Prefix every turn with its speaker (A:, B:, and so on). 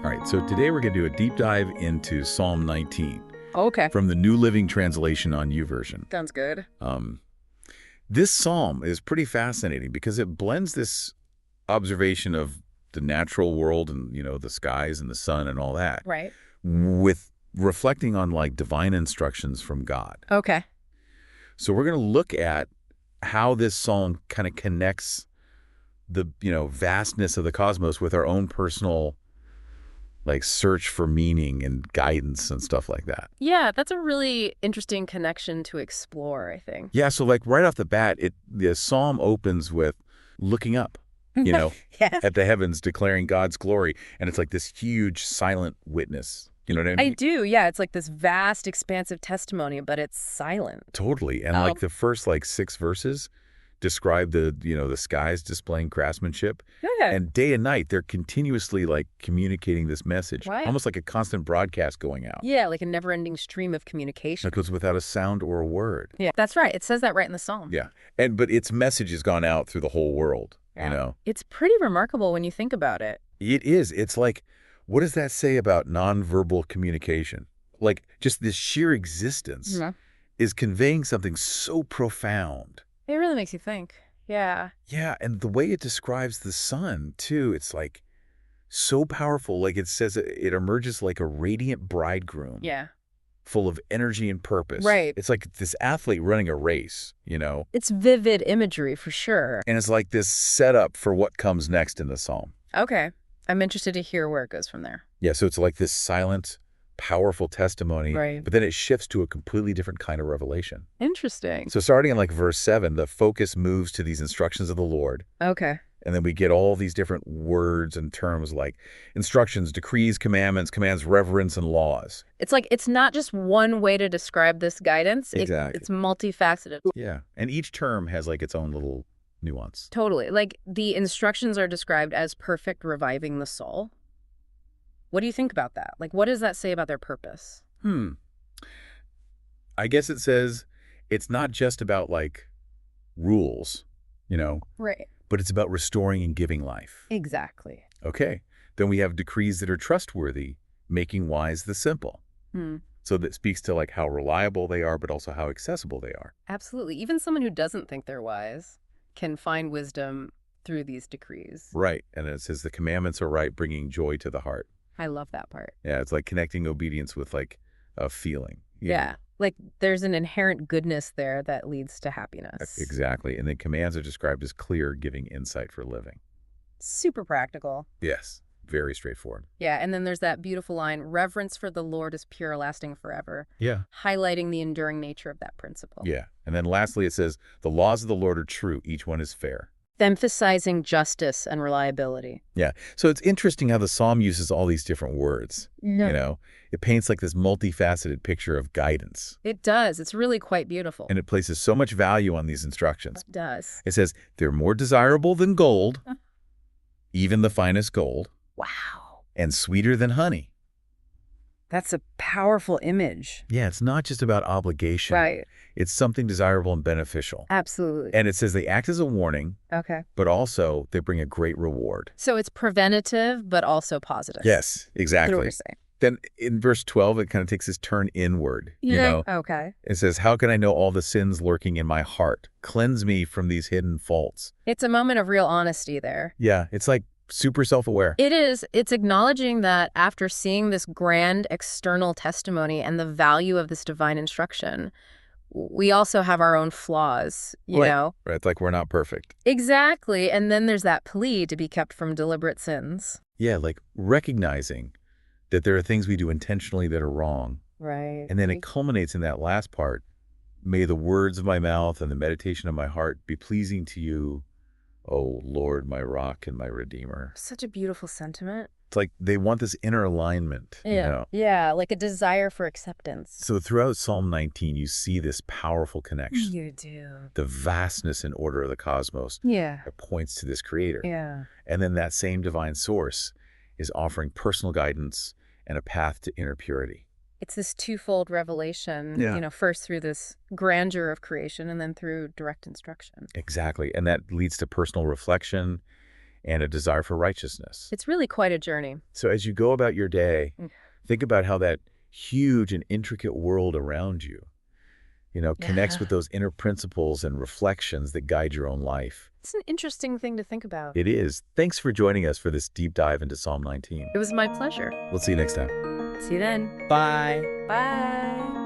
A: All right, so today we're going to do a deep dive into Psalm 19
B: Okay.
A: from the New Living Translation on YouVersion.
B: Sounds good.
A: This psalm is pretty fascinating because it blends this observation of the natural world and, the skies and the sun and all that
B: Right.
A: with reflecting on like divine instructions from God.
B: Okay.
A: So we're going to look at how this psalm kind of connects the, vastness of the cosmos with our own personal like search for meaning and guidance and stuff like that.
B: Yeah, that's a really interesting connection to explore, I think.
A: Yeah, so like right off the bat, the psalm opens with looking up,
B: Yeah.
A: at the heavens, declaring God's glory. And it's like this huge silent witness. You know what I mean?
B: I do, yeah. It's like this vast, expansive testimony, but it's silent.
A: Totally. And like the first like 6 verses describe the skies displaying craftsmanship.
B: Yeah.
A: And day and night, they're continuously like communicating this message,
B: Right.
A: almost like a constant broadcast going out.
B: Yeah, like a never-ending stream of communication.
A: That goes without a sound or a word.
B: Yeah, that's right. It says that right in the psalm.
A: Yeah. But its message has gone out through the whole world,
B: It's pretty remarkable when you think about it.
A: It is. It's like, what does that say about nonverbal communication? Like, just this sheer existence is conveying something so profound.
B: It really makes you think. Yeah.
A: Yeah, and the way it describes the sun, too, it's like so powerful. Like it says it emerges like a radiant bridegroom.
B: Yeah.
A: Full of energy and purpose.
B: Right.
A: It's like this athlete running a race,
B: It's vivid imagery for sure.
A: And it's like this setup for what comes next in the psalm.
B: Okay. I'm interested to hear where it goes from there.
A: Yeah, so it's like this silent, powerful testimony,
B: Right.
A: but then it shifts to a completely different kind of revelation.
B: Interesting.
A: So starting in like verse 7, the focus moves to these instructions of the Lord.
B: Okay.
A: And then we get all these different words and terms like instructions, decrees, commandments, commands, reverence, and laws.
B: It's like it's not just one way to describe this guidance.
A: Exactly.
B: It's multifaceted.
A: Yeah. And each term has like its own little nuance.
B: Totally. Like the instructions are described as perfect reviving the soul. What do you think about that? Like, what does that say about their purpose?
A: I guess it says it's not just about like rules,
B: Right.
A: but it's about restoring and giving life.
B: Exactly.
A: Okay. Then we have decrees that are trustworthy, making wise the simple. So that speaks to like how reliable they are, but also how accessible they are.
B: Absolutely. Even someone who doesn't think they're wise can find wisdom through these decrees.
A: Right. And it says the commandments are right, bringing joy to the heart.
B: I love that part.
A: Yeah. It's like connecting obedience with like a feeling.
B: Yeah. Like there's an inherent goodness there that leads to happiness.
A: Exactly. And then commands are described as clear, giving insight for living.
B: Super practical.
A: Yes. Very straightforward.
B: Yeah, and then there's that beautiful line, reverence for the Lord is pure, lasting forever.
A: Yeah.
B: Highlighting the enduring nature of that principle.
A: Yeah. And then lastly, it says, the laws of the Lord are true. Each one is fair.
B: Emphasizing justice and reliability.
A: Yeah. So it's interesting how the psalm uses all these different words. It paints like this multifaceted picture of guidance.
B: It does. It's really quite beautiful.
A: And it places so much value on these instructions.
B: It does.
A: It says, they're more desirable than gold, even the finest gold.
B: Wow.
A: And sweeter than honey.
B: That's a powerful image.
A: Yeah, it's not just about obligation.
B: Right.
A: It's something desirable and beneficial.
B: Absolutely.
A: And it says they act as a warning,
B: Okay.
A: but also they bring a great reward.
B: So it's preventative, but also positive.
A: Yes,
B: That's
A: exactly.
B: what we're saying.
A: Then in verse 12, it kind of takes this turn inward.
B: Okay.
A: It says, how can I know all the sins lurking in my heart? Cleanse me from these hidden faults.
B: It's a moment of real honesty there.
A: Yeah, it's like super self-aware.
B: It is. It's acknowledging that after seeing this grand external testimony and the value of this divine instruction, we also have our own flaws, you know?
A: Right, it's like we're not perfect.
B: Exactly. And then there's that plea to be kept from deliberate sins.
A: Yeah, like recognizing that there are things we do intentionally that are wrong.
B: Right.
A: And then it culminates in that last part. May the words of my mouth and the meditation of my heart be pleasing to you, O Lord, my rock and my redeemer.
B: Such a beautiful sentiment.
A: It's like they want this inner alignment.
B: Yeah, like a desire for acceptance.
A: So throughout Psalm 19, you see this powerful connection.
B: You do.
A: The vastness and order of the cosmos
B: Yeah.
A: that points to this creator.
B: Yeah.
A: And then that same divine source is offering personal guidance and a path to inner purity.
B: It's this twofold revelation, first through this grandeur of creation and then through direct instruction.
A: Exactly. And that leads to personal reflection and a desire for righteousness.
B: It's really quite a journey.
A: So as you go about your day,
B: Mm.
A: think about how that huge and intricate world around you, connects with those inner principles and reflections that guide your own life.
B: It's an interesting thing to think about.
A: It is. Thanks for joining us for this deep dive into Psalm 19.
B: It was my pleasure.
A: We'll see you next time.
B: See you then.
A: Bye.
B: Bye.